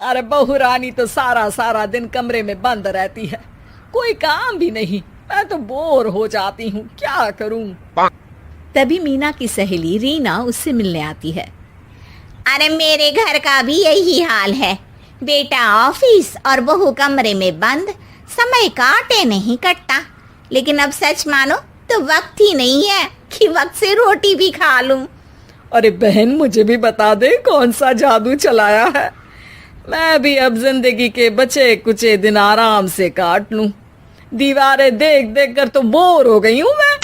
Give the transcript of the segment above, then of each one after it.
अरे बहू रानी तो सारा सारा दिन कमरे में बंद रहती है, कोई काम भी नहीं। मैं तो बोर हो जाती हूँ, क्या करूँ। तभी मीना की सहेली रीना उससे मिलने आती है। अरे मेरे घर का भी यही हाल है, बेटा ऑफिस और बहू कमरे में बंद, समय काटे नहीं कटता। लेकिन अब सच मानो तो वक्त ही नहीं है कि वक्त से रोटी भी खा लूं। अरे बहन, मुझे भी बता दे कौन सा जादू चलाया है, मैं भी अब जिंदगी के बचे कुचे दिन आराम से काट लूं। दीवारें देख देख कर तो बोर हो गई हूं मैं।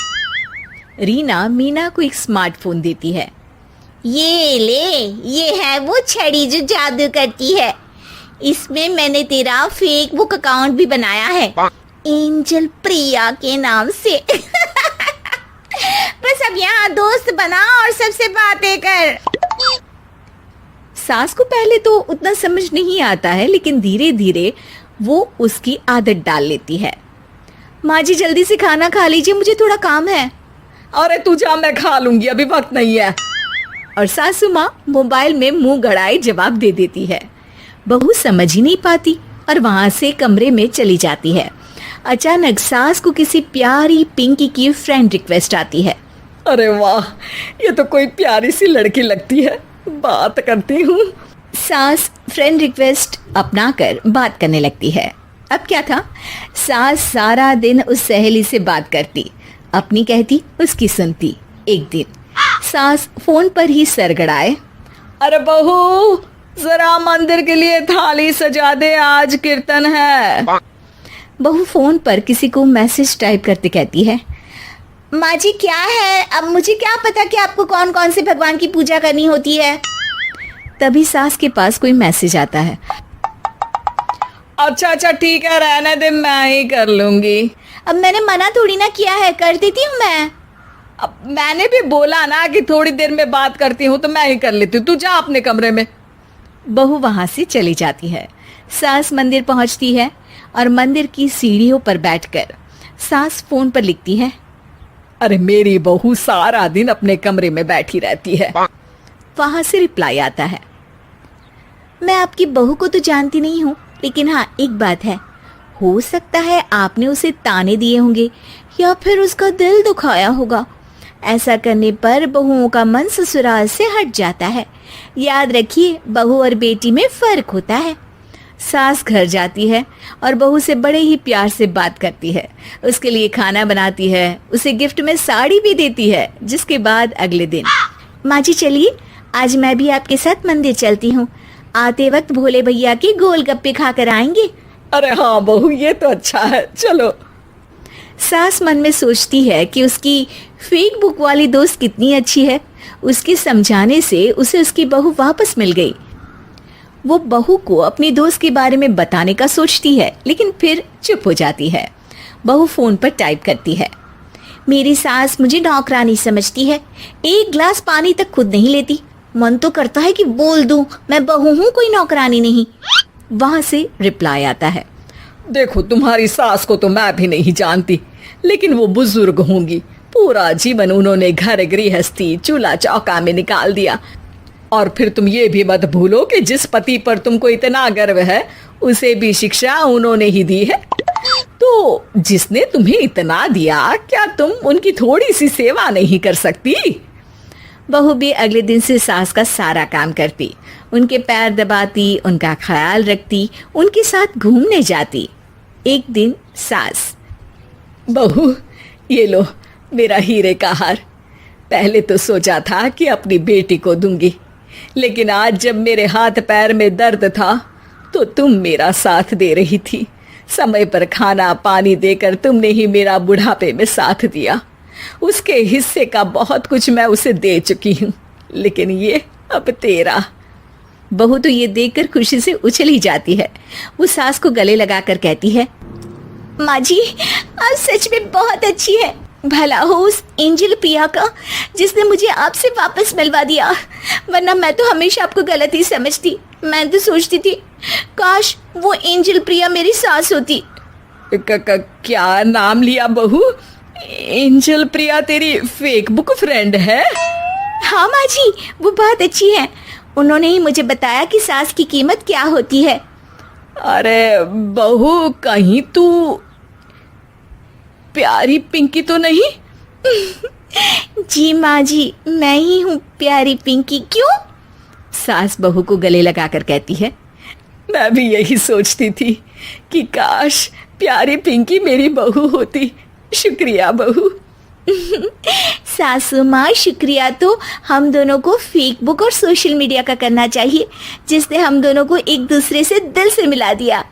रीना मीना को एक स्मार्टफोन देती है। ये ले, ये है वो छड़ी जो जादू करती है। इसमें मैंने तेरा फेसबुक अकाउंट भी बनाया है, एंजल प्रिया के नाम से। बस अब यहाँ दोस्त बना और सबसे बातें कर। सास को पहले तो उतना समझ नहीं आता है, लेकिन धीरे धीरे वो उसकी आदत डाल लेती है। माँ जी जल्दी से खाना खा लीजिए, मुझे थोड़ा काम है। अरे तू जा, मैं खा लूंगी, अभी वक्त नहीं है। और सासू माँ मोबाइल में मुंह गड़ाए जवाब दे देती है। बहू समझ ही नहीं पाती और वहां से कमरे में चली जाती है। अचानक सास को किसी प्यारी पिंकी की फ्रेंड रिक्वेस्ट आती है। अरे वाह, ये तो कोई प्यारी सी लड़की लगती है, बात करती हूँ। सास फ्रेंड रिक्वेस्ट अपनाकर बात करने लगती है। अब क्या था, सास सारा दिन उस सहेली से बात करती, अपनी कहती, उसकी सुनती। एक दिन सास फोन पर ही सरगड़ाए, अरे बहू जरा मंदिर के लिए थाली सजा दे, आज कीर्तन है। बहू फोन पर किसी को मैसेज टाइप करते कहती है, माँ जी क्या है, अब मुझे क्या पता कि आपको कौन कौन से भगवान की पूजा करनी होती है। तभी सास के पास कोई मैसेज आता है। अच्छा अच्छा ठीक है, रहने दे, मैं ही कर लूंगी। अब मैंने मना थोड़ी ना किया है, कर देती हूँ मैं। अब मैंने भी बोला ना कि थोड़ी देर में बात करती हूँ, तो मैं ही कर लेती हूँ, तू जा अपने कमरे में। बहू वहां से चली जाती है। सास मंदिर पहुंचती है और मंदिर की सीढ़ियों पर बैठकर सास फोन पर लिखती है, अरे मेरी बहू सारा दिन अपने कमरे में बैठी रहती है। वहां से रिप्लाई आता है, मैं आपकी बहू को तो जानती नहीं हूँ, लेकिन हाँ एक बात है, हो सकता है आपने उसे ताने दिए होंगे या फिर उसका दिल दुखाया होगा। ऐसा करने पर बहुओं का मन ससुराल से हट जाता है। याद रखिए, बहू और बेटी में फर्क होता है। सास घर जाती है और बहू से बड़े ही प्यार से बात करती है, उसके लिए खाना बनाती है, उसे गिफ्ट में साड़ी भी देती है। जिसके बाद अगले दिन, माँ जी चलिए, आज मैं भी आपके साथ मंदिर चलती हूँ, आते वक्त भोले भैया के गोलगप्पे खाकर आएंगे। अरे हाँ बहू, ये तो अच्छा है, चलो। सास मन में सोचती है कि उसकी फेक बुक वाली दोस्त कितनी अच्छी है, उसके समझाने से उसे उसकी बहू वापस मिल गई। वो बहू को अपनी दोस्त के बारे में बताने का सोचती है, लेकिन फिर चुप हो जाती है। बहू फोन पर टाइप करती है, मेरी सास मुझे नौकरानी समझती है, एक गिलास पानी तक खुद नहीं लेती। मन तो करता है कि बोल दूं, मैं बहू हूँ, कोई नौकरानी नहीं। वहां से रिप्लाई आता है, देखो तुम्हारी सास को तो मैं भी नहीं जानती, लेकिन वो बुजुर्ग होंगी, पूरा जीवन उन्होंने घर गृहस्थी चूल्हा चौका में निकाल दिया। और फिर तुम ये भी मत भूलो कि जिस पति पर तुमको इतना गर्व है, उसे भी शिक्षा उन्होंने ही दी है। तो जिसने तुम्हें इतना दिया, क्या तुम उनकी थोड़ी सी सेवा नहीं कर सकती? बहू भी अगले दिन से सास का सारा काम करती, उनके पैर दबाती, उनका ख्याल रखती, उनके साथ घूमने जाती। एक दिन सास, बहू ये लो मेरा हीरे का हार, पहले तो सोचा था कि अपनी बेटी को दूंगी, लेकिन आज जब मेरे हाथ पैर में दर्द था तो तुम मेरा साथ दे रही थी। समय पर खाना पानी देकर तुमने ही मेरा बुढ़ापे में साथ दिया। उसके हिस्से का बहुत कुछ मैं उसे दे चुकी हूँ, लेकिन ये अब तेरा। बहू तो ये देखकर खुशी से उछल ही जाती है। वो सास को गले लगाकर कहती है, माँ जी आप सच में बहुत अच्छी है, भला हो उस एंजल प्रिया का जिसने मुझे आपसे वापस मिलवा दिया, वरना मैं तो हमेशा आपको गलत ही समझती। मैं तो सोचती थी काश वो एंजल प्रिया मेरी सास होती। क्या नाम लिया बहू? एंजल प्रिया तेरी फेक बुक फ्रेंड है? हाँ माँ जी, वो बहुत अच्छी है, उन्होंने ही मुझे बताया कि सास की कीमत क्या होती है। अरे बहू, कहीं तू प्यारी पिंकी तो नहीं? जी माँ जी, मैं ही हूँ प्यारी पिंकी। क्यों? सास बहू को गले लगाकर कहती है। मैं भी यही सोचती थी कि काश प्यारी पिंकी मेरी बहू होती। शुक्रिया बहू। सासू माँ, शुक्रिया तो हम दोनों को फेसबुक और सोशल मीडिया का करना चाहिए, जिसने हम दोनों को एक दूसरे से दिल से मिला दिया।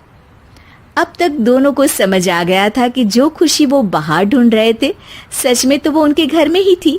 अब तक दोनों को समझ आ गया था कि जो खुशी वो बाहर ढूंढ रहे थे, सच में तो वो उनके घर में ही थी।